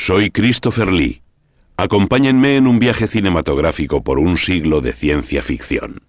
Soy Christopher Lee. Acompáñenme en un viaje cinematográfico por un siglo de ciencia ficción.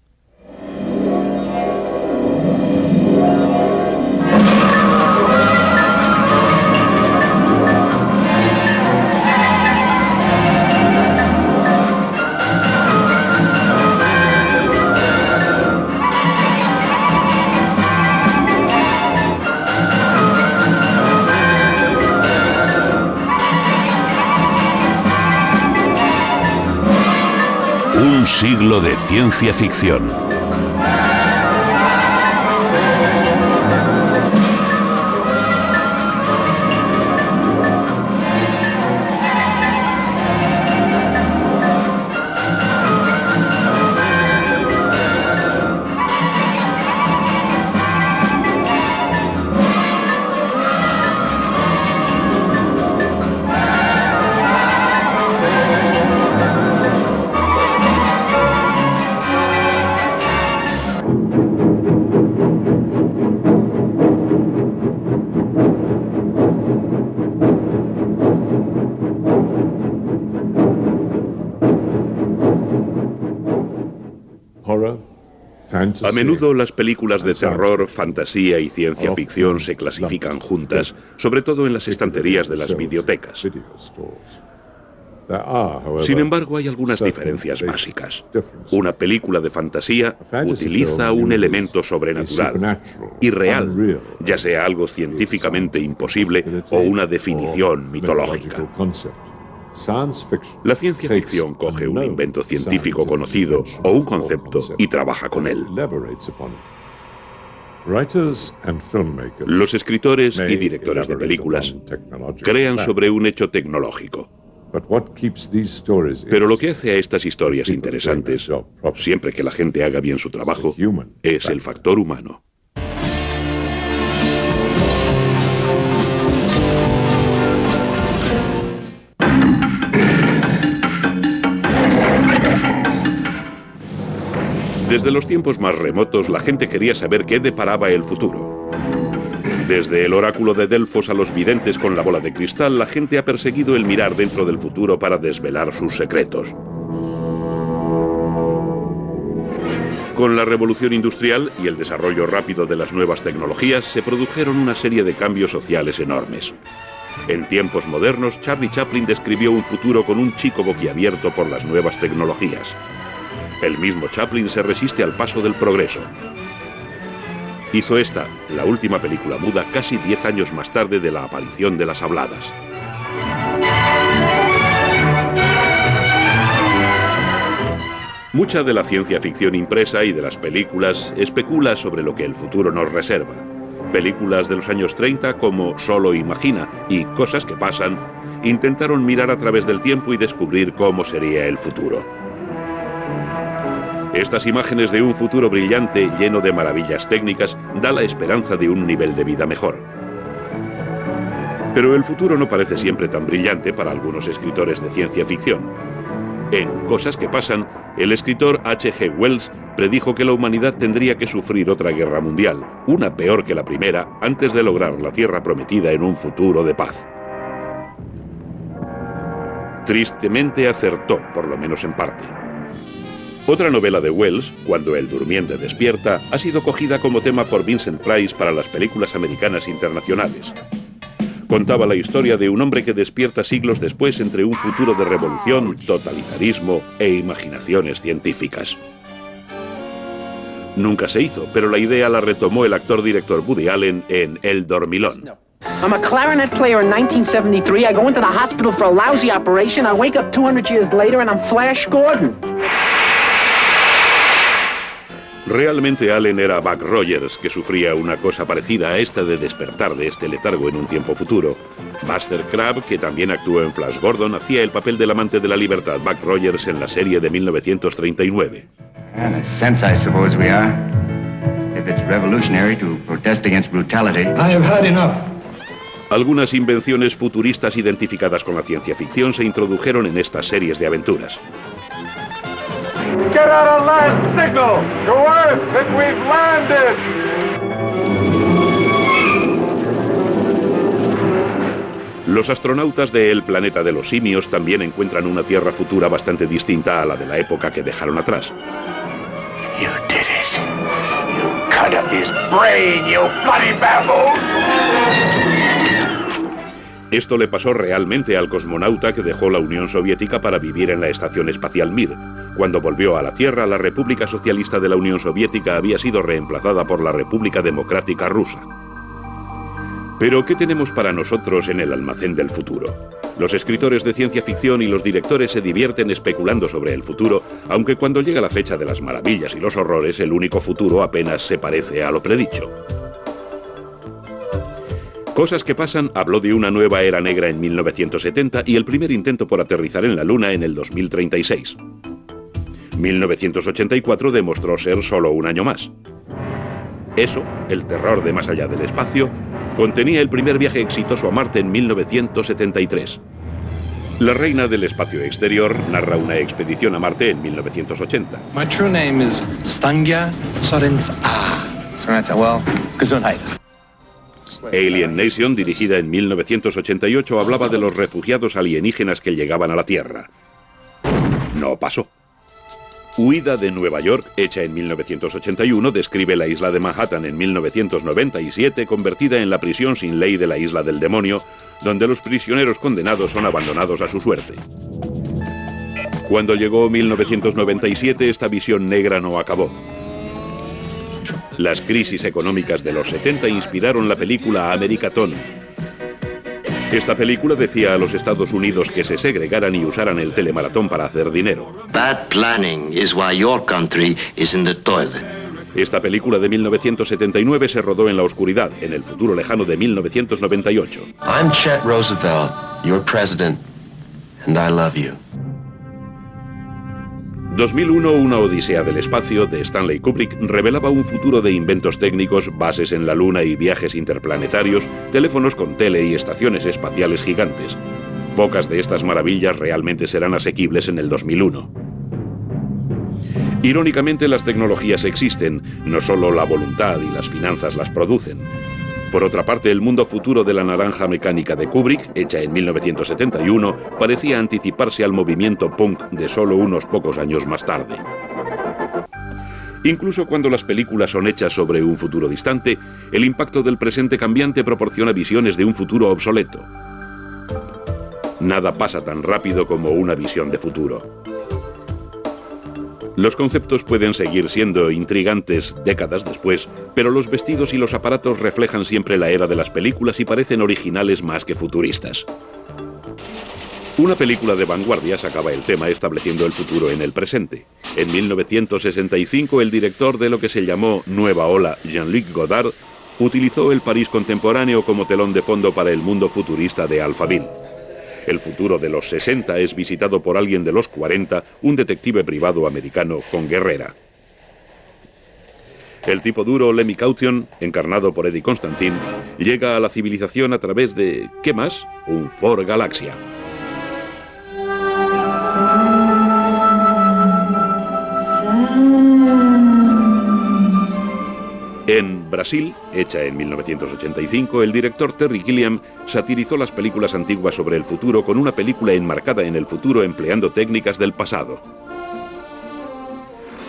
Un siglo de ciencia ficción. A menudo las películas de terror, fantasía y ciencia ficción se clasifican juntas, sobre todo en las estanterías de las videotecas. Sin embargo, hay algunas diferencias básicas. Una película de fantasía utiliza un elemento sobrenatural y real, ya sea algo científicamente imposible o una definición mitológica. La ciencia ficción coge un invento científico conocido o un concepto y trabaja con él. Los escritores y directores de películas crean sobre un hecho tecnológico. Pero lo que hace a estas historias interesantes, siempre que la gente haga bien su trabajo, es el factor humano. Desde los tiempos más remotos, la gente quería saber qué deparaba el futuro. Desde el oráculo de Delfos a los videntes con la bola de cristal, la gente ha perseguido el mirar dentro del futuro para desvelar sus secretos. Con la revolución industrial y el desarrollo rápido de las nuevas tecnologías, se produjeron una serie de cambios sociales enormes. En tiempos modernos, Charlie Chaplin describió un futuro con un chico boquiabierto por las nuevas tecnologías. El mismo Chaplin se resiste al paso del progreso. Hizo esta, la última película muda, casi 10 años más tarde de la aparición de las habladas. Mucha de la ciencia ficción impresa y de las películas especula sobre lo que el futuro nos reserva. Películas de los años 30 como Solo imagina y Cosas que pasan intentaron mirar a través del tiempo y descubrir cómo sería el futuro. Estas imágenes de un futuro brillante, lleno de maravillas técnicas, da la esperanza de un nivel de vida mejor. Pero el futuro no parece siempre tan brillante para algunos escritores de ciencia ficción. En Cosas que pasan, el escritor H.G. Wells predijo que la humanidad tendría que sufrir otra guerra mundial, una peor que la primera, antes de lograr la tierra prometida en un futuro de paz. Tristemente acertó, por lo menos en parte. Otra novela de Wells, Cuando el durmiente despierta, ha sido cogida como tema por Vincent Price para las películas americanas internacionales. Contaba la historia de un hombre que despierta siglos después entre un futuro de revolución, totalitarismo e imaginaciones científicas. Nunca se hizo, pero la idea la retomó el actor-director Woody Allen en El Dormilón. I'm a clarinet player in 1973. I go into the hospital for a lousy operation. I wake up 200 years later and I'm Flash Gordon. Realmente Allen era Buck Rogers, que sufría una cosa parecida a esta de despertar de este letargo en un tiempo futuro. Buster Crabbe, que también actuó en Flash Gordon, hacía el papel del amante de la libertad Buck Rogers en la serie de 1939. In a sense, I suppose we are. If it's revolutionary to protest against brutality. I have had enough. Algunas invenciones futuristas identificadas con la ciencia ficción se introdujeron en estas series de aventuras. Get out a last signal to Earth that we've landed. Los astronautas de El planeta de los simios también encuentran una Tierra futura bastante distinta a la de la época que dejaron atrás. You did it. You cut up his brain, you bloody baboon! Esto le pasó realmente al cosmonauta que dejó la Unión Soviética para vivir en la Estación Espacial Mir. Cuando volvió a la Tierra, la República Socialista de la Unión Soviética había sido reemplazada por la República Democrática Rusa. Pero, ¿qué tenemos para nosotros en el almacén del futuro? Los escritores de ciencia ficción y los directores se divierten especulando sobre el futuro, aunque cuando llega la fecha de las maravillas y los horrores, el único futuro apenas se parece a lo predicho. Cosas que pasan habló de una nueva era negra en 1970 y el primer intento por aterrizar en la Luna en el 2036. 1984 demostró ser solo un año más. Eso, el terror de más allá del espacio, contenía el primer viaje exitoso a Marte en 1973. La reina del espacio exterior narra una expedición a Marte en 1980. My true name is Stangya Sorens A. Well, Gesundheit. Alien Nation, dirigida en 1988, hablaba de los refugiados alienígenas que llegaban a la Tierra. No pasó. Huida de Nueva York, hecha en 1981, describe la isla de Manhattan en 1997, convertida en la prisión sin ley de la Isla del Demonio, donde los prisioneros condenados son abandonados a su suerte. Cuando llegó 1997, esta visión negra no acabó. Las crisis económicas de los 70 inspiraron la película Americaton. Esta película decía a los Estados Unidos que se segregaran y usaran el telemaratón para hacer dinero. Bad planning is why your country is in the toilet. Esta película de 1979 se rodó en la oscuridad, en el futuro lejano de 1998. I'm Chet Roosevelt, your president, and I love you. 2001, una odisea del espacio, de Stanley Kubrick, revelaba un futuro de inventos técnicos, bases en la Luna y viajes interplanetarios, teléfonos con tele y estaciones espaciales gigantes. Pocas de estas maravillas realmente serán asequibles en el 2001. Irónicamente, las tecnologías existen, no solo la voluntad y las finanzas las producen. Por otra parte, el mundo futuro de la naranja mecánica de Kubrick, hecha en 1971, parecía anticiparse al movimiento punk de solo unos pocos años más tarde. Incluso cuando las películas son hechas sobre un futuro distante, el impacto del presente cambiante proporciona visiones de un futuro obsoleto. Nada pasa tan rápido como una visión de futuro. Los conceptos pueden seguir siendo intrigantes décadas después, pero los vestidos y los aparatos reflejan siempre la era de las películas y parecen originales más que futuristas. Una película de vanguardia sacaba el tema estableciendo el futuro en el presente. En 1965, el director de lo que se llamó Nueva Ola, Jean-Luc Godard, utilizó el París contemporáneo como telón de fondo para el mundo futurista de Alphaville. El futuro de los 60 es visitado por alguien de los 40, un detective privado americano con guerrera. El tipo duro Lemmy Caution, encarnado por Eddie Constantine, llega a la civilización a través de, ¿qué más?, un Ford Galaxia. En Brasil, hecha en 1985, el director Terry Gilliam satirizó las películas antiguas sobre el futuro con una película enmarcada en el futuro empleando técnicas del pasado.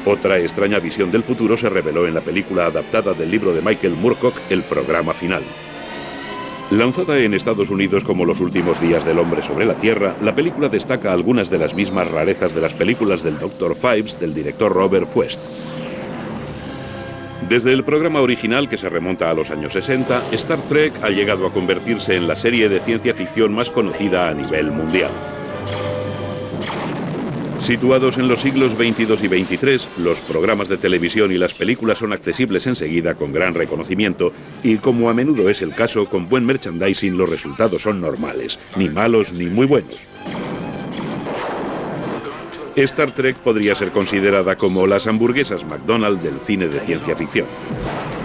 Otra extraña visión del futuro se reveló en la película adaptada del libro de Michael Moorcock, El programa final. Lanzada en Estados Unidos como Los últimos días del hombre sobre la Tierra, la película destaca algunas de las mismas rarezas de las películas del Dr. Phibes del director Robert Fuest. Desde el programa original, que se remonta a los años 60, Star Trek ha llegado a convertirse en la serie de ciencia ficción más conocida a nivel mundial. Situados en los siglos XXII y XXIII, los programas de televisión y las películas son accesibles enseguida con gran reconocimiento y, como a menudo es el caso, con buen merchandising los resultados son normales, ni malos ni muy buenos. Star Trek podría ser considerada como las hamburguesas McDonald's del cine de ciencia ficción.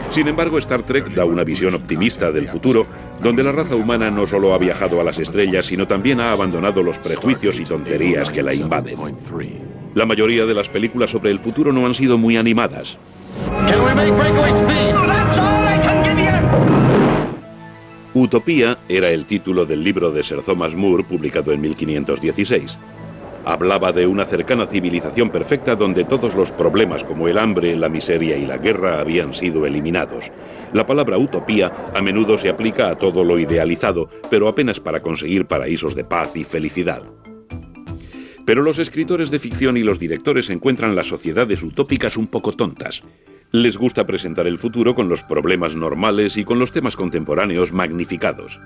Sin embargo, Star Trek da una visión optimista del futuro, donde la raza humana no solo ha viajado a las estrellas, sino también ha abandonado los prejuicios y tonterías que la invaden. La mayoría de las películas sobre el futuro no han sido muy animadas. Utopía era el título del libro de Sir Thomas More, publicado en 1516. Hablaba de una cercana civilización perfecta donde todos los problemas como el hambre, la miseria y la guerra habían sido eliminados. La palabra utopía a menudo se aplica a todo lo idealizado, pero apenas para conseguir paraísos de paz y felicidad. Pero los escritores de ficción y los directores encuentran las sociedades utópicas un poco tontas. Les gusta presentar el futuro con los problemas normales y con los temas contemporáneos magnificados.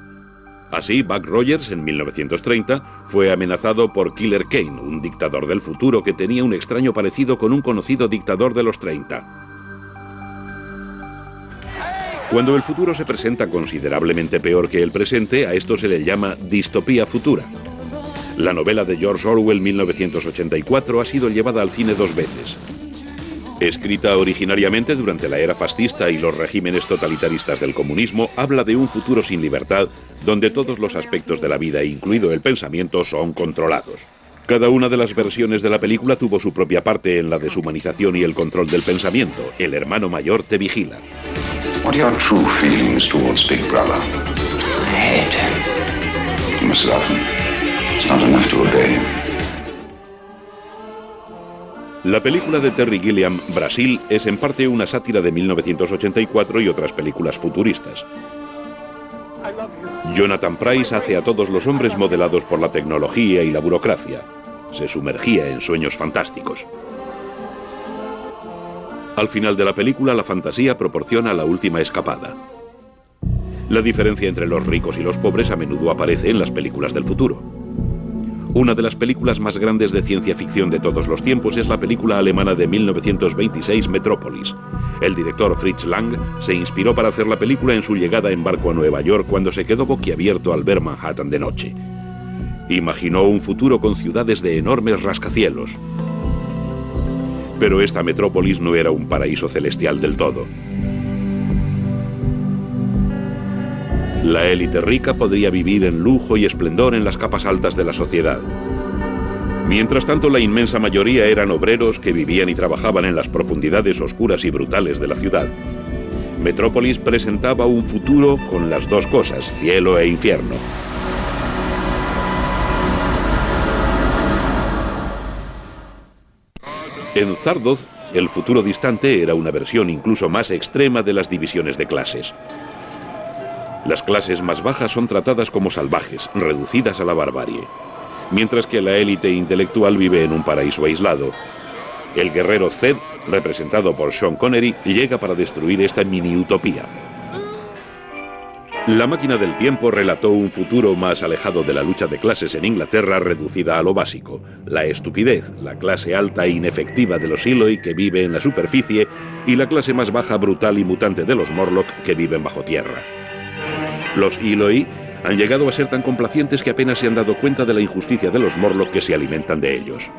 Así, Buck Rogers, en 1930, fue amenazado por Killer Kane, un dictador del futuro que tenía un extraño parecido con un conocido dictador de los 30. Cuando el futuro se presenta considerablemente peor que el presente, a esto se le llama distopía futura. La novela de George Orwell, 1984, ha sido llevada al cine 2 veces. Escrita originariamente durante la era fascista y los regímenes totalitaristas del comunismo, habla de un futuro sin libertad, donde todos los aspectos de la vida, incluido el pensamiento, son controlados. Cada una de las versiones de la película tuvo su propia parte en la deshumanización y el control del pensamiento. El hermano mayor te vigila. What are your true feelings towards Big Brother? I hate him. You must love him. It's not enough to obey him. La película de Terry Gilliam, Brasil, es en parte una sátira de 1984 y otras películas futuristas. Jonathan Pryce hace a todos los hombres modelados por la tecnología y la burocracia. Se sumergía en sueños fantásticos. Al final de la película, la fantasía proporciona la última escapada. La diferencia entre los ricos y los pobres a menudo aparece en las películas del futuro. Una de las películas más grandes de ciencia ficción de todos los tiempos es la película alemana de 1926, Metrópolis. El director Fritz Lang se inspiró para hacer la película en su llegada en barco a Nueva York cuando se quedó boquiabierto al ver Manhattan de noche. Imaginó un futuro con ciudades de enormes rascacielos. Pero esta metrópolis no era un paraíso celestial del todo. La élite rica podría vivir en lujo y esplendor en las capas altas de la sociedad. Mientras tanto, la inmensa mayoría eran obreros que vivían y trabajaban en las profundidades oscuras y brutales de la ciudad. Metrópolis presentaba un futuro con las dos cosas, cielo e infierno. En Zardoz, el futuro distante era una versión incluso más extrema de las divisiones de clases. Las clases más bajas son tratadas como salvajes, reducidas a la barbarie, mientras que la élite intelectual vive en un paraíso aislado. El guerrero Zed, representado por Sean Connery, llega para destruir esta mini-utopía. La máquina del tiempo relató un futuro más alejado de la lucha de clases en Inglaterra, reducida a lo básico: la estupidez, la clase alta e inefectiva de los Eloi, que vive en la superficie, y la clase más baja, brutal y mutante de los Morlock, que viven bajo tierra. Los Eloi han llegado a ser tan complacientes que apenas se han dado cuenta de la injusticia de los Morlock, que se alimentan de ellos.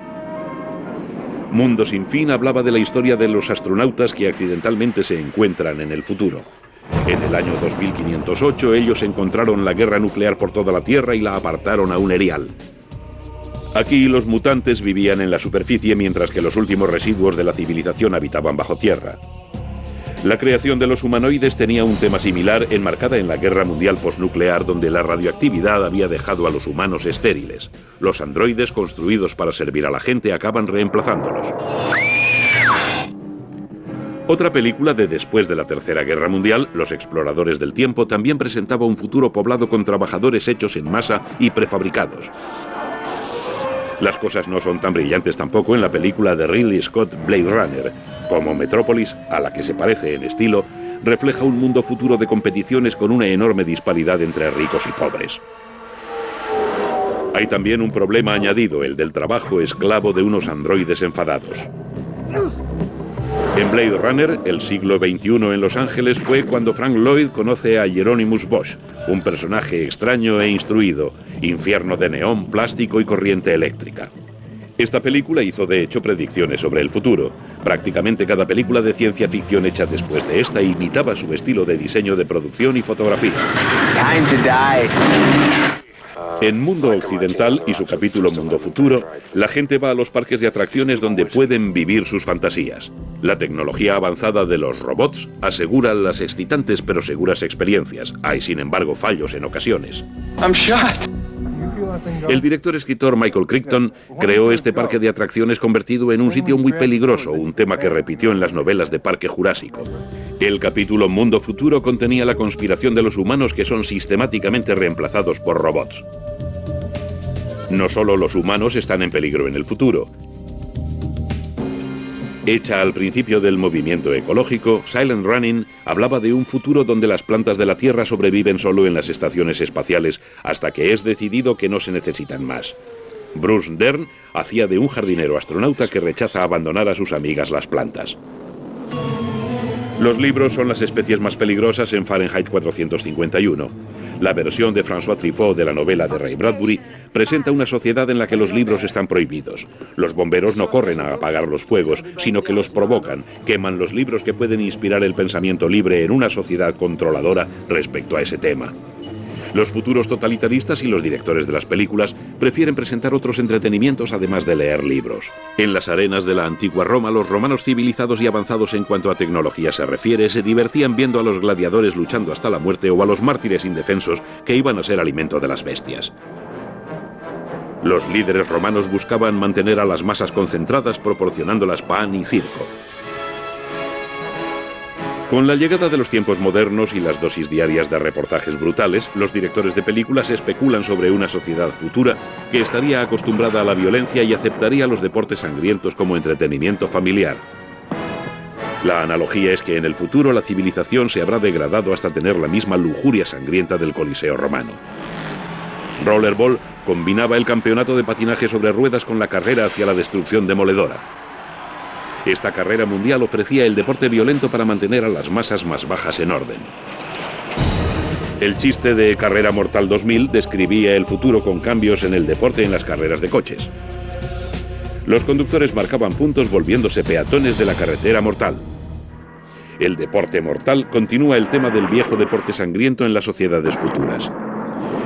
Mundo sin fin hablaba de la historia de los astronautas que accidentalmente se encuentran en el futuro. En el año 2508 ellos encontraron la guerra nuclear por toda la Tierra y la apartaron a un erial. Aquí los mutantes vivían en la superficie mientras que los últimos residuos de la civilización habitaban bajo tierra. La creación de los humanoides tenía un tema similar, enmarcada en la guerra mundial posnuclear, donde la radioactividad había dejado a los humanos estériles. Los androides construidos para servir a la gente acaban reemplazándolos. Otra película de después de la Tercera Guerra Mundial, Los Exploradores del Tiempo, también presentaba un futuro poblado con trabajadores hechos en masa y prefabricados. Las cosas no son tan brillantes tampoco en la película de Ridley Scott, Blade Runner. Como Metrópolis, a la que se parece en estilo, refleja un mundo futuro de competiciones con una enorme disparidad entre ricos y pobres. Hay también un problema añadido, el del trabajo esclavo de unos androides enfadados. En Blade Runner, el siglo XXI en Los Ángeles fue cuando Frank Lloyd conoce a Hieronymus Bosch, un personaje extraño e instruido, infierno de neón, plástico y corriente eléctrica. Esta película hizo de hecho predicciones sobre el futuro. Prácticamente cada película de ciencia ficción hecha después de esta imitaba su estilo de diseño de producción y fotografía. Time to die. En Mundo Occidental y su capítulo Mundo Futuro, la gente va a los parques de atracciones donde pueden vivir sus fantasías. La tecnología avanzada de los robots asegura las excitantes pero seguras experiencias. Hay, sin embargo, fallos en ocasiones. El director-escritor Michael Crichton creó este parque de atracciones convertido en un sitio muy peligroso, un tema que repitió en las novelas de Parque Jurásico. El capítulo Mundo Futuro contenía la conspiración de los humanos que son sistemáticamente reemplazados por robots. No solo los humanos están en peligro en el futuro. Hecha al principio del movimiento ecológico, Silent Running hablaba de un futuro donde las plantas de la Tierra sobreviven solo en las estaciones espaciales hasta que es decidido que no se necesitan más. Bruce Dern hacía de un jardinero astronauta que rechaza abandonar a sus amigas las plantas. Los libros son las especies más peligrosas en Fahrenheit 451. La versión de François Truffaut de la novela de Ray Bradbury presenta una sociedad en la que los libros están prohibidos. Los bomberos no corren a apagar los fuegos, sino que los provocan, queman los libros que pueden inspirar el pensamiento libre en una sociedad controladora respecto a ese tema. Los futuros totalitaristas y los directores de las películas prefieren presentar otros entretenimientos además de leer libros. En las arenas de la antigua Roma, los romanos civilizados y avanzados en cuanto a tecnología se refiere se divertían viendo a los gladiadores luchando hasta la muerte o a los mártires indefensos que iban a ser alimento de las bestias. Los líderes romanos buscaban mantener a las masas concentradas proporcionándolas pan y circo. Con la llegada de los tiempos modernos y las dosis diarias de reportajes brutales, los directores de películas especulan sobre una sociedad futura que estaría acostumbrada a la violencia y aceptaría los deportes sangrientos como entretenimiento familiar. La analogía es que en el futuro la civilización se habrá degradado hasta tener la misma lujuria sangrienta del Coliseo romano. Rollerball combinaba el campeonato de patinaje sobre ruedas con la carrera hacia la destrucción demoledora. Esta carrera mundial ofrecía el deporte violento para mantener a las masas más bajas en orden. El chiste de Carrera Mortal 2000 describía el futuro con cambios en el deporte en las carreras de coches. Los conductores marcaban puntos volviéndose peatones de la carretera mortal. El deporte mortal continúa el tema del viejo deporte sangriento en las sociedades futuras.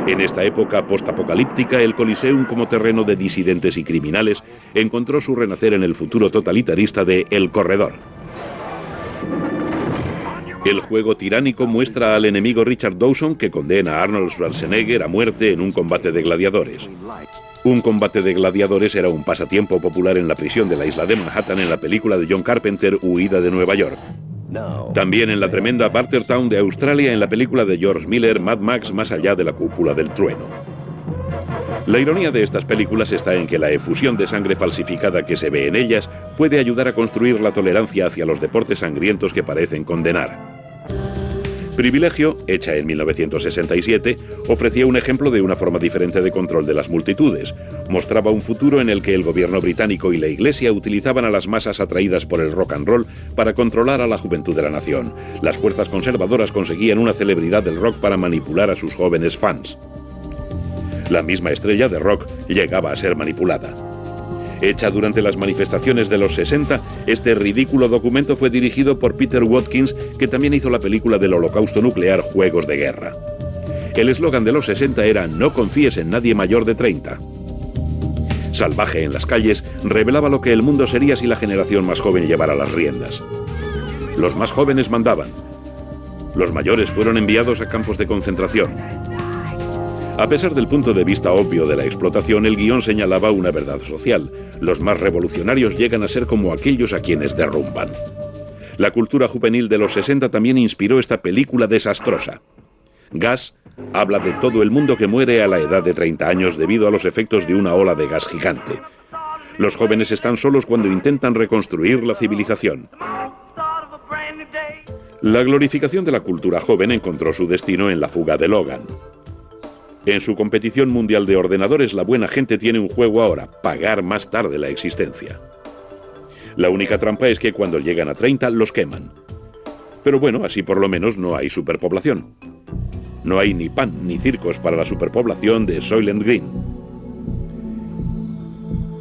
En esta época postapocalíptica, el Coliseum como terreno de disidentes y criminales encontró su renacer en el futuro totalitarista de El Corredor. El juego tiránico muestra al enemigo Richard Dawson que condena a Arnold Schwarzenegger a muerte en un combate de gladiadores. Un combate de gladiadores era un pasatiempo popular en la prisión de la isla de Manhattan en la película de John Carpenter, Huida de Nueva York. También en la tremenda Bartertown de Australia en la película de George Miller, Mad Max, Más allá de la cúpula del trueno. La ironía de estas películas está en que la efusión de sangre falsificada que se ve en ellas puede ayudar a construir la tolerancia hacia los deportes sangrientos que parecen condenar. Privilegio, hecha en 1967, ofrecía un ejemplo de una forma diferente de control de las multitudes. Mostraba un futuro en el que el gobierno británico y la Iglesia utilizaban a las masas atraídas por el rock and roll para controlar a la juventud de la nación. Las fuerzas conservadoras conseguían una celebridad del rock para manipular a sus jóvenes fans. La misma estrella de rock llegaba a ser manipulada. Hecha durante las manifestaciones de los 60, este ridículo documento fue dirigido por Peter Watkins, que también hizo la película del Holocausto nuclear Juegos de Guerra. El eslogan de los 60 era «No confíes en nadie mayor de 30». Salvaje en las calles, revelaba lo que el mundo sería si la generación más joven llevara las riendas. Los más jóvenes mandaban. Los mayores fueron enviados a campos de concentración. A pesar del punto de vista obvio de la explotación, el guión señalaba una verdad social. Los más revolucionarios llegan a ser como aquellos a quienes derrumban. La cultura juvenil de los 60 también inspiró esta película desastrosa. Gas habla de todo el mundo que muere a la edad de 30 años debido a los efectos de una ola de gas gigante. Los jóvenes están solos cuando intentan reconstruir la civilización. La glorificación de la cultura joven encontró su destino en La fuga de Logan. En su competición mundial de ordenadores, la buena gente tiene un juego ahora: pagar más tarde la existencia. La única trampa es que cuando llegan a 30 los queman. Pero bueno, así por lo menos no hay superpoblación. No hay ni pan ni circos para la superpoblación de Soylent Green.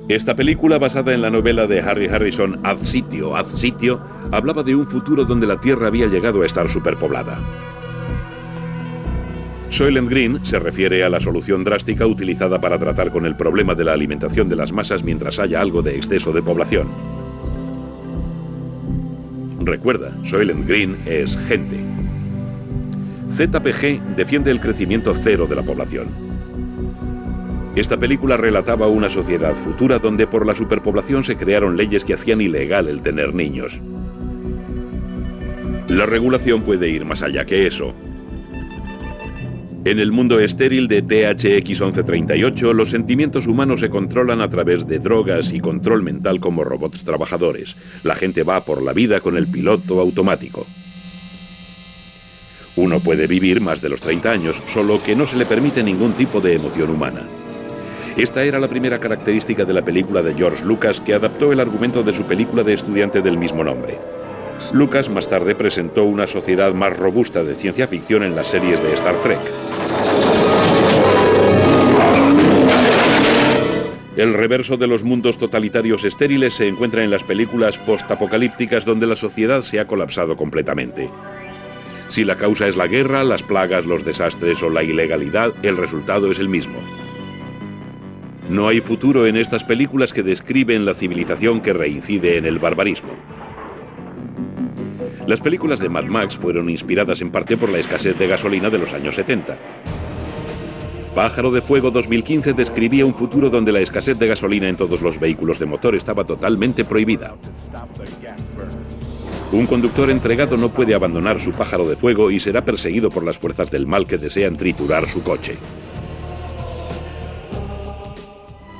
Esta película, basada en la novela de Harry Harrison Ad Sitio, hablaba de un futuro donde la Tierra había llegado a estar superpoblada. Soylent Green se refiere a la solución drástica utilizada para tratar con el problema de la alimentación de las masas mientras haya algo de exceso de población. Recuerda, Soylent Green es gente. ZPG defiende el crecimiento cero de la población. Esta película relataba una sociedad futura donde por la superpoblación se crearon leyes que hacían ilegal el tener niños. La regulación puede ir más allá que eso. En el mundo estéril de THX 1138, los sentimientos humanos se controlan a través de drogas y control mental como robots trabajadores. La gente va por la vida con el piloto automático. Uno puede vivir más de los 30 años, solo que no se le permite ningún tipo de emoción humana. Esta era la primera característica de la película de George Lucas, que adaptó el argumento de su película de estudiante del mismo nombre. Lucas más tarde presentó una sociedad más robusta de ciencia ficción en las series de Star Trek. El reverso de los mundos totalitarios estériles se encuentra en las películas postapocalípticas donde la sociedad se ha colapsado completamente. Si la causa es la guerra, las plagas, los desastres o la ilegalidad, el resultado es el mismo. No hay futuro en estas películas que describen la civilización que reincide en el barbarismo. Las películas de Mad Max fueron inspiradas en parte por la escasez de gasolina de los años 70. Pájaro de Fuego 2015 describía un futuro donde la escasez de gasolina en todos los vehículos de motor estaba totalmente prohibida. Un conductor entregado no puede abandonar su pájaro de fuego y será perseguido por las fuerzas del mal que desean triturar su coche.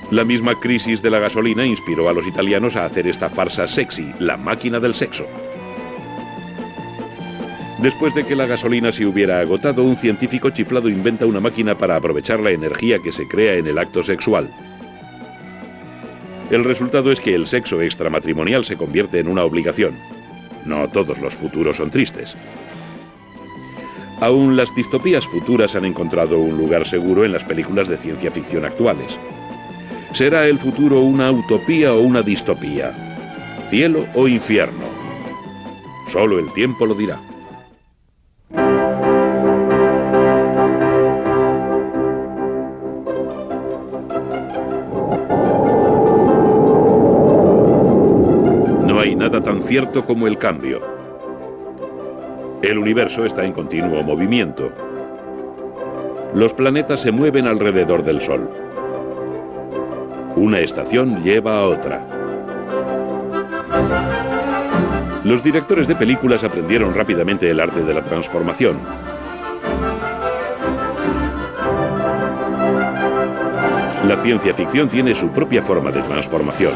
La misma crisis de la gasolina inspiró a los italianos a hacer esta farsa sexy, La máquina del sexo. Después de que la gasolina se hubiera agotado, un científico chiflado inventa una máquina para aprovechar la energía que se crea en el acto sexual. El resultado es que el sexo extramatrimonial se convierte en una obligación. No todos los futuros son tristes. Aún las distopías futuras han encontrado un lugar seguro en las películas de ciencia ficción actuales. ¿Será el futuro una utopía o una distopía? ¿Cielo o infierno? Solo el tiempo lo dirá. No hay nada tan cierto como el cambio. El universo está en continuo movimiento. Los planetas se mueven alrededor del Sol. Una estación lleva a otra. Los directores de películas aprendieron rápidamente el arte de la transformación. La ciencia ficción tiene su propia forma de transformación.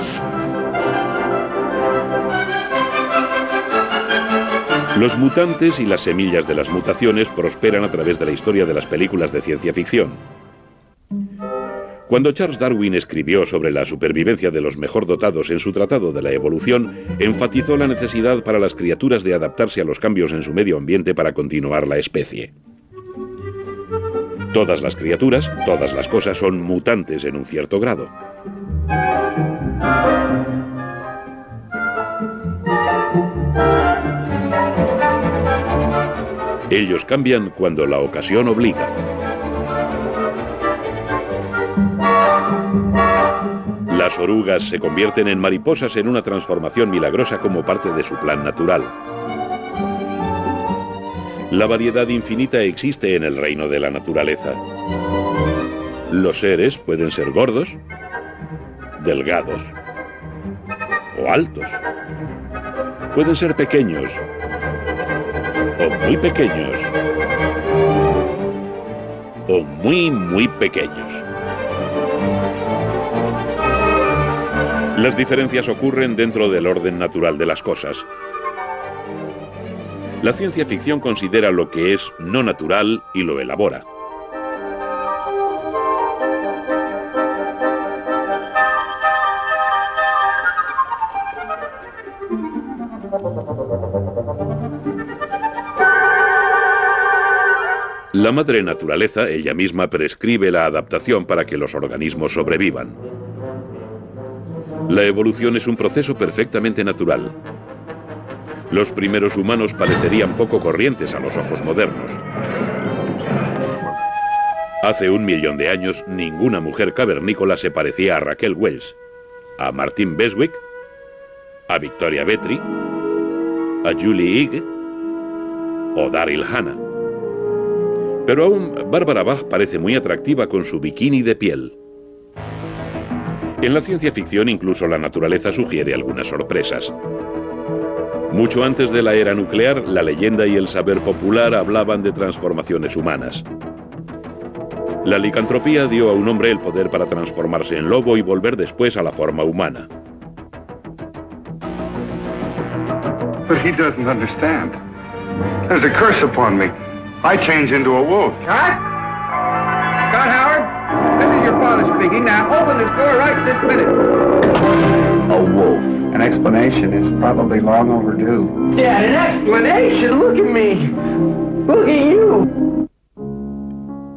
Los mutantes y las semillas de las mutaciones prosperan a través de la historia de las películas de ciencia ficción. Cuando Charles Darwin escribió sobre la supervivencia de los mejor dotados en su Tratado de la Evolución, enfatizó la necesidad para las criaturas de adaptarse a los cambios en su medio ambiente para continuar la especie. Todas las criaturas, todas las cosas son mutantes en un cierto grado. Ellos cambian cuando la ocasión obliga. Las orugas se convierten en mariposas en una transformación milagrosa como parte de su plan natural. La variedad infinita existe en el reino de la naturaleza. Los seres pueden ser gordos, delgados o altos. Pueden ser pequeños o muy pequeños o muy pequeños. Las diferencias ocurren dentro del orden natural de las cosas. La ciencia ficción considera lo que es no natural y lo elabora. La madre naturaleza, ella misma, prescribe la adaptación para que los organismos sobrevivan. La evolución es un proceso perfectamente natural. Los primeros humanos parecerían poco corrientes a los ojos modernos. Hace 1 millón de años, ninguna mujer cavernícola se parecía a Raquel Welch, a Martine Beswick, a Victoria Petrie, a Julie Ige o Daryl Hannah. Pero aún Barbara Bach parece muy atractiva con su bikini de piel. En la ciencia ficción incluso la naturaleza sugiere algunas sorpresas. Mucho antes de la era nuclear, la leyenda y el saber popular hablaban de transformaciones humanas. La licantropía dio a un hombre el poder para transformarse en lobo y volver después a la forma humana. But he doesn't understand. There's a curse upon me. I change into a wolf. Scott? Scott Howard? This is your father speaking. Now open this door right this minute. A wolf. An explanation is probably long overdue. Yeah, an explanation? Look at me. Look at you.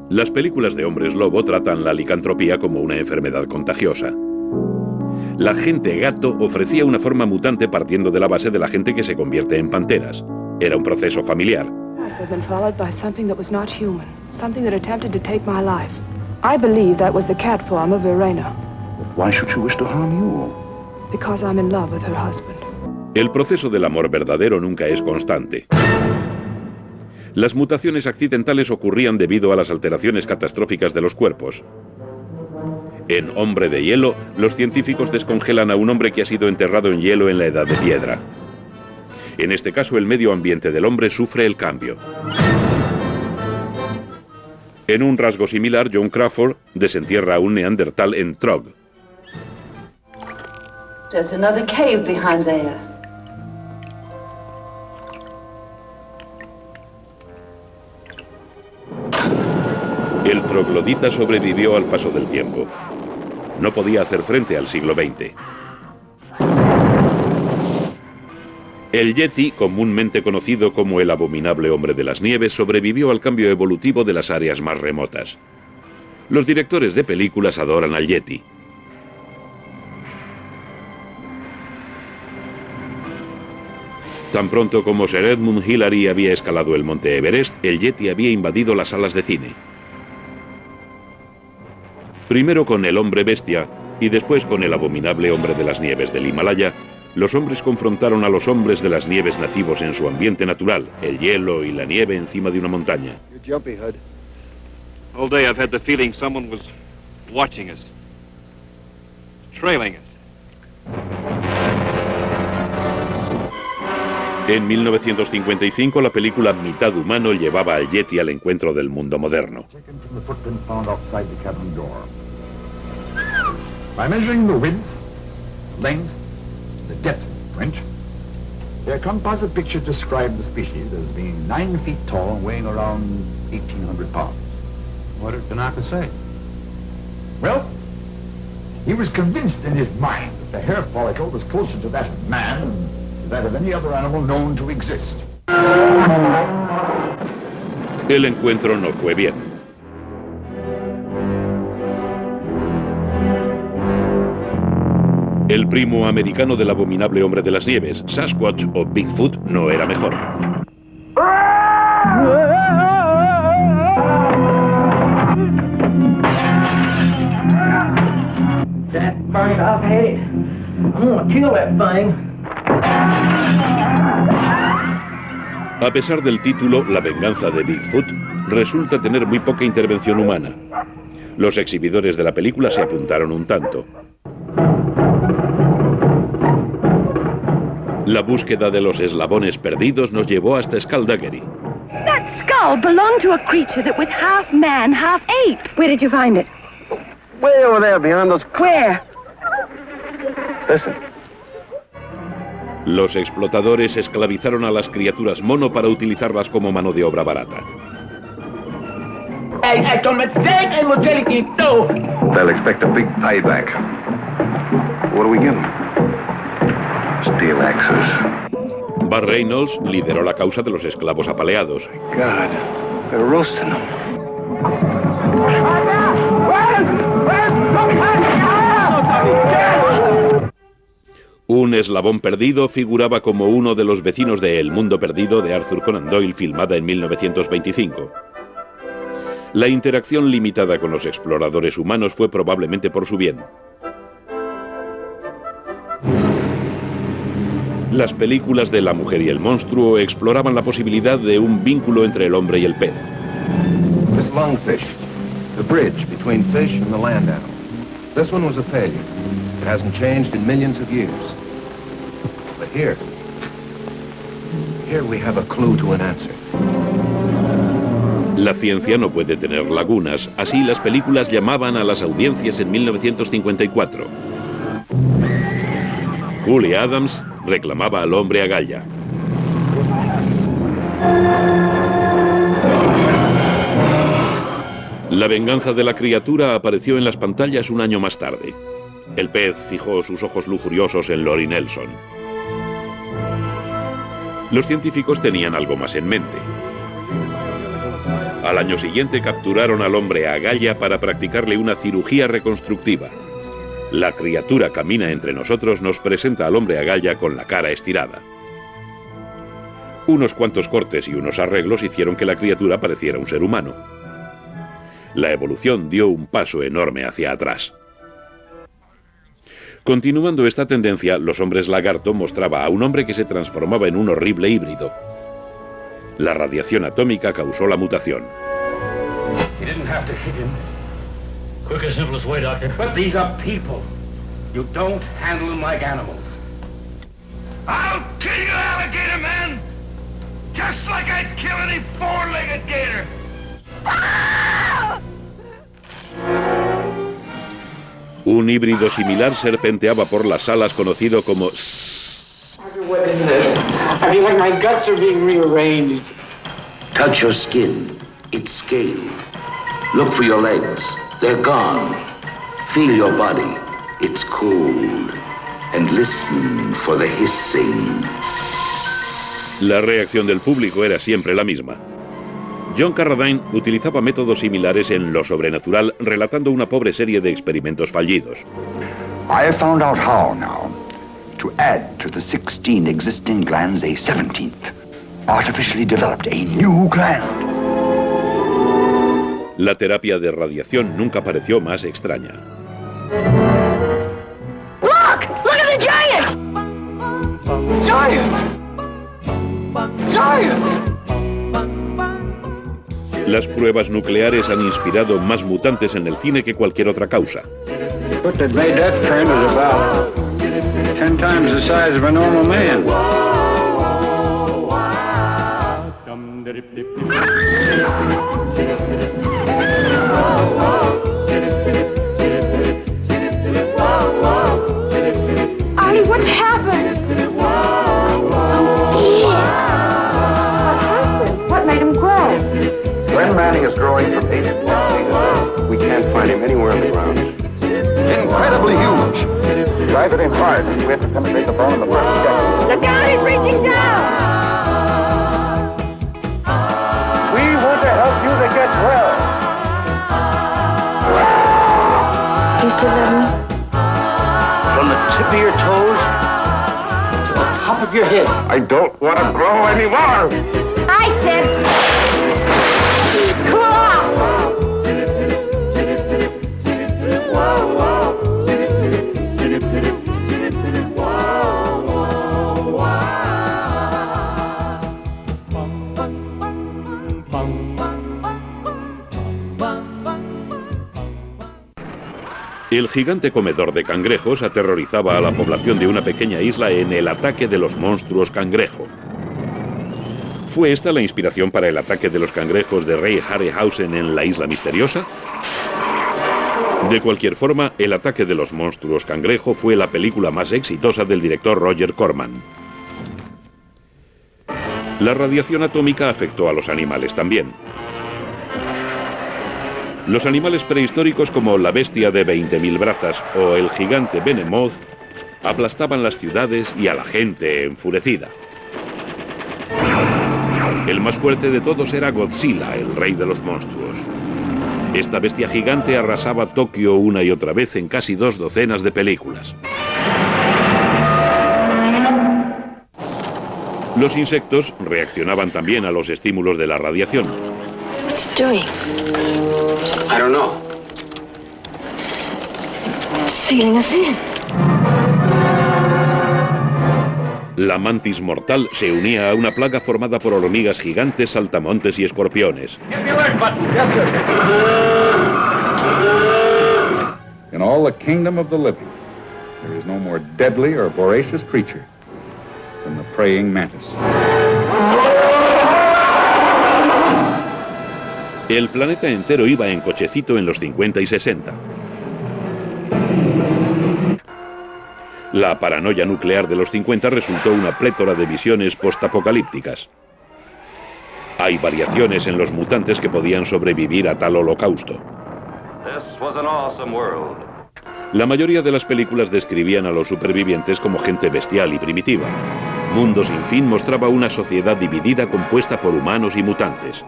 Las películas de hombres lobo tratan la licantropía como una enfermedad contagiosa. La gente gato ofrecía una forma mutante partiendo de la base de la gente que se convierte en panteras. Era un proceso familiar. I've been followed by something that was not human, something that attempted to take my life. I believe that was the cat form of Irena. Why should she wish to harm you? Because I'm in love with her husband. El proceso del amor verdadero nunca es constante. Las mutaciones accidentales ocurrían debido a las alteraciones catastróficas de los cuerpos. En Hombre de Hielo, los científicos descongelan a un hombre que ha sido enterrado en hielo en la Edad de Piedra. En este caso, el medio ambiente del hombre sufre el cambio. En un rasgo similar, John Crawford desentierra a un neandertal en Trog. There's another cave behind there. El troglodita sobrevivió al paso del tiempo. No podía hacer frente al siglo XX. El Yeti, comúnmente conocido como el abominable hombre de las nieves, sobrevivió al cambio evolutivo de las áreas más remotas. Los directores de películas adoran al Yeti. Tan pronto como Sir Edmund Hillary había escalado el monte Everest, el Yeti había invadido las salas de cine. Primero con el hombre bestia y después con el abominable hombre de las nieves del Himalaya, los hombres confrontaron a los hombres de las nieves nativos en su ambiente natural, el hielo y la nieve encima de una montaña. You're jumpy, Hud. All day I've had the feeling someone was watching us, trailing us. En 1955, la película Mitad humano llevaba al Yeti al encuentro del mundo moderno. By measuring the width, length, the depth of the trench, their composite picture described the species as being 9 feet tall and weighing around 1,800 pounds. What did Tanaka say? Well, he was convinced in his mind that the hair follicle was closer to that of man than to that of any other animal known to exist. El encuentro no fue bien. El primo americano del abominable hombre de las nieves, Sasquatch o Bigfoot, no era mejor. That thing, I've had it. I'm gonna kill that thing. A pesar del título, La venganza de Bigfoot resulta tener muy poca intervención humana. Los exhibidores de la película se apuntaron un tanto. La búsqueda de los eslabones perdidos nos llevó hasta Skullduggery. That skull belonged to a creature that was half man, half ape. Where did you find it? Way over there, behind those... Where? Listen. Los explotadores esclavizaron a las criaturas mono para utilizarlas como mano de obra barata. They'll expect a big payback. What do we give them? Steel axes. Burt Reynolds lideró la causa de los esclavos apaleados. God, they're roasting them. Un eslabón perdido figuraba como uno de los vecinos de El Mundo Perdido de Arthur Conan Doyle, filmada en 1925. La interacción limitada con los exploradores humanos fue probablemente por su bien. Las películas de La mujer y el monstruo exploraban la posibilidad de un vínculo entre el hombre y el pez. This lungfish, the bridge between fish and the land animal. This one was a failure. It hasn't changed in millions of years. But here we have a clue to an answer. La ciencia no puede tener lagunas, así las películas llamaban a las audiencias en 1954. Julie Adams reclamaba al hombre agalla. La venganza de la criatura apareció en las pantallas un año más tarde. El pez fijó sus ojos lujuriosos en Lori Nelson. Los científicos tenían algo más en mente. Al año siguiente capturaron al hombre agalla para practicarle una cirugía reconstructiva. La criatura camina entre nosotros nos presenta al hombre agalla con la cara estirada. Unos cuantos cortes y unos arreglos hicieron que la criatura pareciera un ser humano. La evolución dio un paso enorme hacia atrás. Continuando esta tendencia, Los hombres lagarto mostraba a un hombre que se transformaba en un horrible híbrido. La radiación atómica causó la mutación. You didn't have to hit him. Quick and simplest way, Doctor. But these are people. You don't handle them like animals. I'll kill you, alligator man! Just like I'd kill any four-legged gator! Un híbrido similar serpenteaba por las salas conocido como What is this? I feel like my guts are being rearranged. Touch your skin. It's scaled. Look for your legs. They're gone. Feel your body. It's cold. And listen for the hissing. La reacción del público era siempre la misma. John Carradine utilizaba métodos similares en Lo sobrenatural, relatando una pobre serie de experimentos fallidos. I have found out how now to add to the 16 existing glands a 17th. Artificially developed a new gland. La terapia de radiación nunca pareció más extraña. Look! Look at the giant! Giants! Giants! Las pruebas nucleares han inspirado más mutantes en el cine que cualquier otra causa. What that made that friend was about 10 times the size of a normal man. Artie, what's happened? What made him grow? Glenn Manning is growing from 8 to 10 feet. We can't find him anywhere on the ground. Incredibly huge. Drive it in hard. We have to penetrate the bone in the first step. Look out, he's reaching down! We want to help you to get well. Do you still love me? From the tip of your toes to the top of your head. I don't want to grow anymore. I said, cool off! El gigante comedor de cangrejos aterrorizaba a la población de una pequeña isla en El ataque de los monstruos cangrejo. ¿Fue esta la inspiración para el ataque de los cangrejos de Ray Harryhausen en La isla misteriosa? De cualquier forma, El ataque de los monstruos cangrejo fue la película más exitosa del director Roger Corman. La radiación atómica afectó a los animales también. Los animales prehistóricos como la bestia de 20.000 brazas o el gigante Behemoth aplastaban las ciudades y a la gente enfurecida. El más fuerte de todos era Godzilla, el rey de los monstruos. Esta bestia gigante arrasaba Tokio una y otra vez en casi 2 docenas de películas. Los insectos reaccionaban también a los estímulos de la radiación. doing? I don't know. Sealing us in. La mantis mortal se unía a una plaga formada por hormigas gigantes, saltamontes y escorpiones. In all the kingdom of the living, there is no more deadly or voracious creature than the praying mantis. El planeta entero iba en cochecito en los 50 y 60. La paranoia nuclear de los 50 resultó una plétora de visiones postapocalípticas. Hay variaciones en los mutantes que podían sobrevivir a tal holocausto. La mayoría de las películas describían a los supervivientes como gente bestial y primitiva. Mundo sin fin mostraba una sociedad dividida compuesta por humanos y mutantes.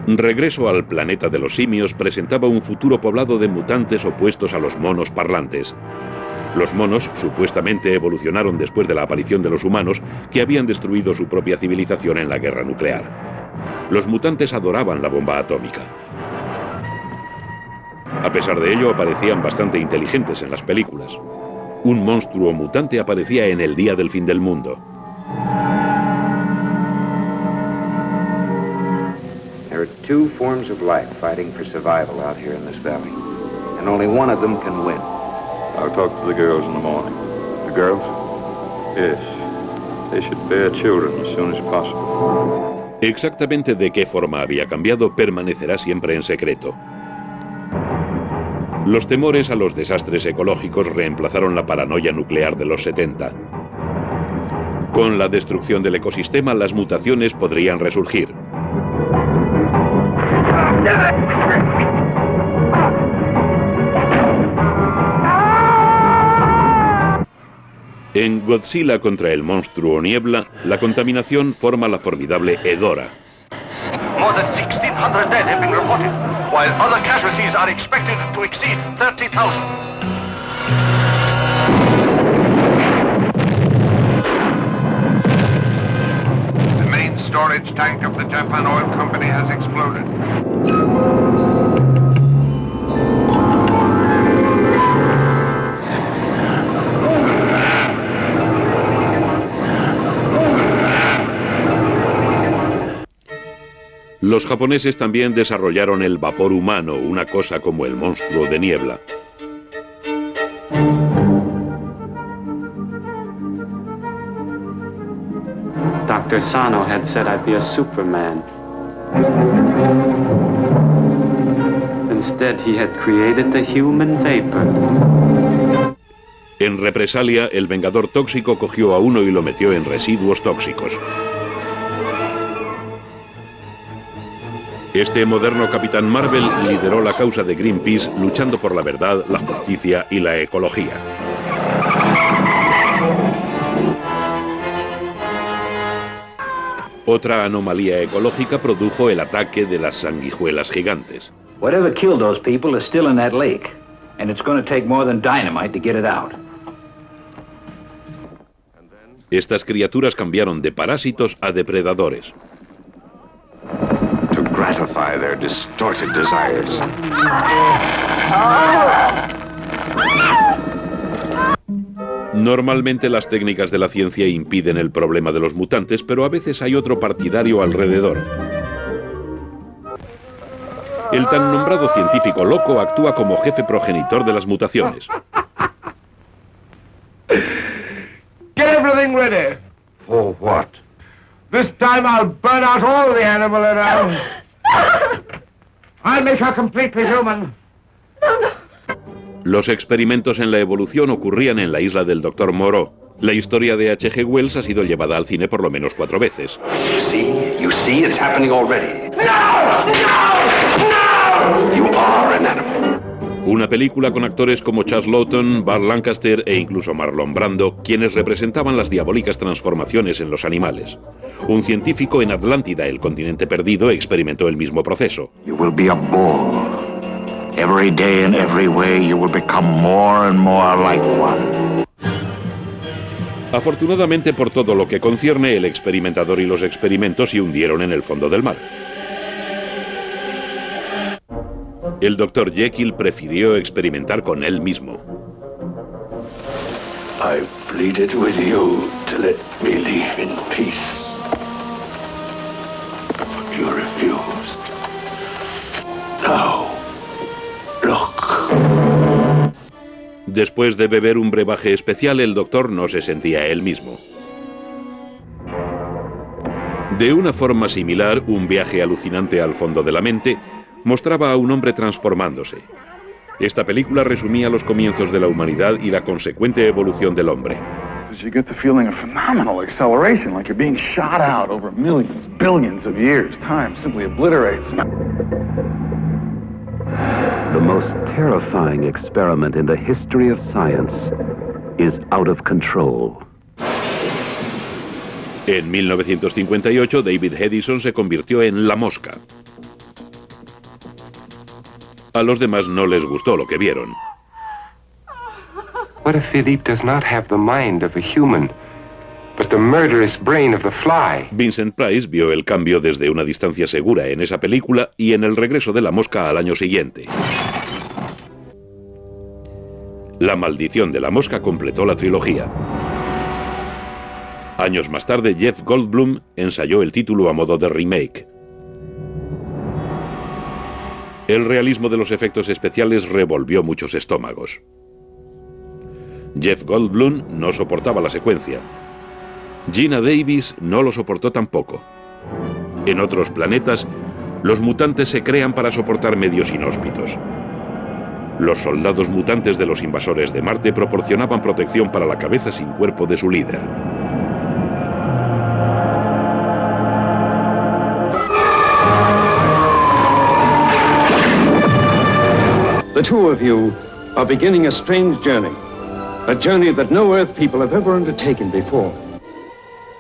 Regreso al planeta de los simios presentaba un futuro poblado de mutantes opuestos a los monos parlantes. Los monos supuestamente evolucionaron después de la aparición de los humanos, que habían destruido su propia civilización en la guerra nuclear. Los mutantes adoraban la bomba atómica. A pesar de ello, parecían bastante inteligentes en las películas. Un monstruo mutante aparecía en el día del fin del mundo. There are two forms of life fighting for survival out here in this valley, and only one of them can win. I'll talk to the girls in the morning. The girls? Yes. They should bear children as soon as possible. Exactamente de qué forma había cambiado permanecerá siempre en secreto. Los temores a los desastres ecológicos reemplazaron la paranoia nuclear de los 70. Con la destrucción del ecosistema, las mutaciones podrían resurgir. En Godzilla contra el monstruo Niebla, la contaminación forma la formidable Hedorah. More than 1,600 dead have been reported, while other casualties are expected to exceed 30,000. The main storage tank of the Japan Oil Company has exploded. Los japoneses también desarrollaron el vapor humano, una cosa como el monstruo de niebla. Dr. Sano had said I'd be a Superman. Instead, he had created the human vapor. En represalia, el Vengador Tóxico cogió a uno y lo metió en residuos tóxicos. Este moderno Capitán Marvel lideró la causa de Greenpeace luchando por la verdad, la justicia y la ecología. Otra anomalía ecológica produjo el ataque de las sanguijuelas gigantes. Whatever killed those people is still in that lake, and it's going to take more than dynamite to get it out. Estas criaturas cambiaron de parásitos a depredadores. To gratify their distorted desires. Normalmente las técnicas de la ciencia impiden el problema de los mutantes, pero a veces hay otro partidario alrededor. El tan nombrado científico loco actúa como jefe progenitor de las mutaciones. Get everything ready. For what? This time I'll burn out all the animal around. I'll make her completely human. Los experimentos en la evolución ocurrían en la isla del Dr. Moreau. La historia de H.G. Wells ha sido llevada al cine por lo menos 4 veces. You see, it's happening already. No! You are an animal. Una película con actores como Charles Lawton, Burt Lancaster e incluso Marlon Brando, quienes representaban las diabólicas transformaciones en los animales. Un científico en Atlántida, el continente perdido, experimentó el mismo proceso. You will be a bull. Every day in every way you will become more and more like one. Afortunadamente, por todo lo que concierne, el experimentador y los experimentos se hundieron en el fondo del mar. El Dr. Jekyll prefirió experimentar con él mismo. I've pleaded with you to let me leave in peace. But you refused. Now, look. Después de beber un brebaje especial, el doctor no se sentía él mismo. De una forma similar, un viaje alucinante al fondo de la mente mostraba a un hombre transformándose. Esta película resumía los comienzos de la humanidad y la consecuente evolución del hombre. You get the feeling of phenomenal acceleration, like you're being shot out over millions, billions of years. Time simply obliterates. The most terrifying experiment in the history of science is out of control. En 1958, David Edison se convirtió en la mosca. A los demás no les gustó lo que vieron. What if Philippe does not have the mind of a human, but the murderous brain of the fly? Vincent Price vio el cambio desde una distancia segura en esa película y en El regreso de la mosca al año siguiente. La maldición de la mosca completó la trilogía. Años más tarde, Jeff Goldblum ensayó el título a modo de remake. El realismo de los efectos especiales revolvió muchos estómagos. Jeff Goldblum no soportaba la secuencia. Gina Davis no lo soportó tampoco. En otros planetas, los mutantes se crean para soportar medios inhóspitos. Los soldados mutantes de los invasores de Marte proporcionaban protección para la cabeza sin cuerpo de su líder. The two of you are beginning a strange journey. A journey that no Earth people have ever undertaken before.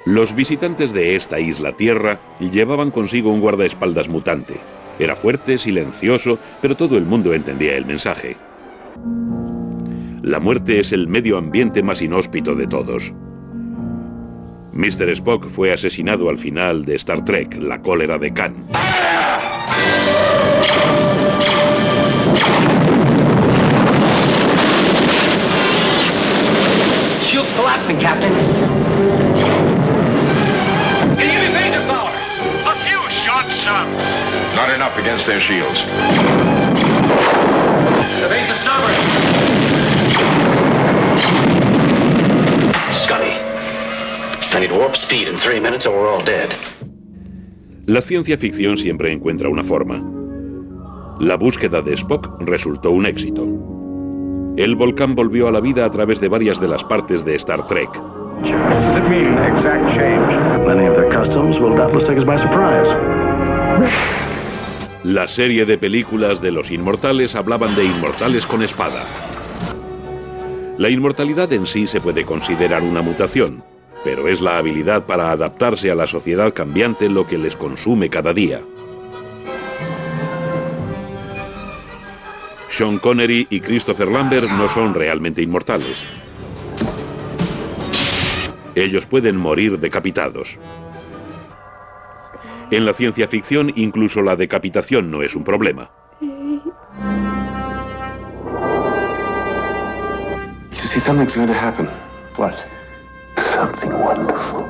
Los visitantes de esta isla Tierra llevaban consigo un guardaespaldas mutante. Era fuerte, silencioso, pero todo el mundo entendía el mensaje. La muerte es el medio ambiente más inhóspito de todos. Mr. Spock fue asesinado al final de Star Trek, La cólera de Khan. Shoot Blackman, Captain. Can you evade the power? A few shots, sir. Not enough against their shields. Evade the submarine. Scotty, I need warp speed in 3 minutes or we're all dead. La ciencia ficción siempre encuentra una forma. La búsqueda de Spock resultó un éxito. El volcán volvió a la vida a través de varias de las partes de Star Trek. La serie de películas de los inmortales hablaban de inmortales con espada. La inmortalidad en sí se puede considerar una mutación, pero es la habilidad para adaptarse a la sociedad cambiante lo que les consume cada día. Sean Connery y Christopher Lambert no son realmente inmortales. Ellos pueden morir decapitados. En la ciencia ficción, incluso la decapitación no es un problema. You see, something's going to happen. What? Something wonderful.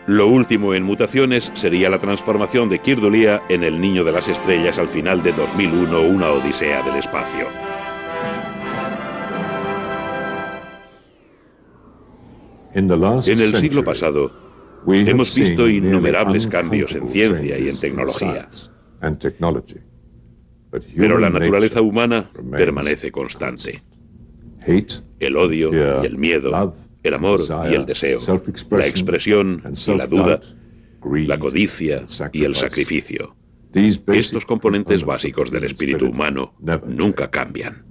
Lo último en mutaciones sería la transformación de Keir Dullea en el Niño de las Estrellas al final de 2001, Una odisea del espacio. En el siglo pasado, hemos visto innumerables cambios en ciencia y en tecnología. Pero la naturaleza humana permanece constante. El odio y el miedo, el amor y el deseo, la expresión y la duda, la codicia y el sacrificio. Estos componentes básicos del espíritu humano nunca cambian.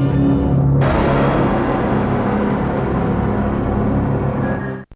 Chaplin.